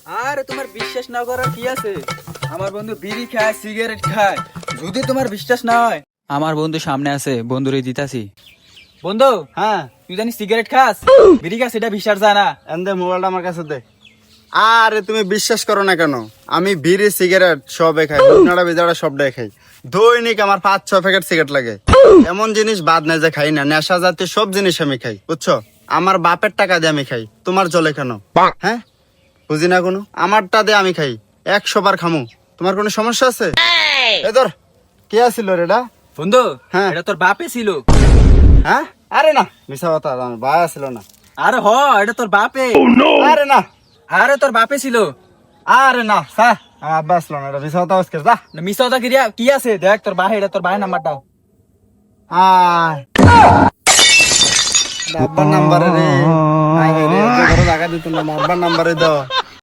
আর তোমার বিশ্বাস না করার কি আছে? আমার বন্ধু বিড়ি খায়, সিগারেট খায়। যদি তোমার বিশ্বাস না হয়, আমার বন্ধু সামনে আছে, বন্ধুরে দিতাছি। বন্ধু, হ্যাঁ তুই জানিস সিগারেট খাস, বিড়ি খাস, এটা বিশ্বাস যায় না। এন্দে মোবাইলটা আমার কাছে দে। আরে তুমি বিশ্বাস করো না কেন? আমি বিড়ি সিগারেট সবে খাই, হুটনাড়া বিজাড়া সবটাই খাই। দৈনিক আমার 5-6 প্যাকেট সিগারেট লাগে। এমন জিনিস বাদ নাই যে খাই না। নেশা জাতীয় সব জিনিস আমি খাই, বুঝছো? আমার বাপের টাকা দিয়ে আমি খাই, তোমার চলে কেন? হ্যাঁ, বুঝি না কোনো। আমারটা দিয়ে আমি খাই, 100 বার খামু। তোমার কোনো সমস্যা আছে? এ ধর, কে আসিল রে এটা? বন্ধু, হ্যাঁ। এটা তোর বাপে ছিল। হ্যাঁ, আরে না, মিশা কথা, আমার ভাই আসিল না। আরে হ, এটা তোর বাপে। আরে না, আরে তোর বাপে ছিল। আরে না স্যার, আমার আব্বা আসলো না, এটা মিশা কথা আজকে যা। মিশা কথা কি আছে? দেখ তোর বাহে, এটা তোর বাহের নাম্বারটাও। আয় আব্বার নাম্বারে রে, আয় রে, যে ঘরে জায়গা দিত না, আব্বার নাম্বারে দাও।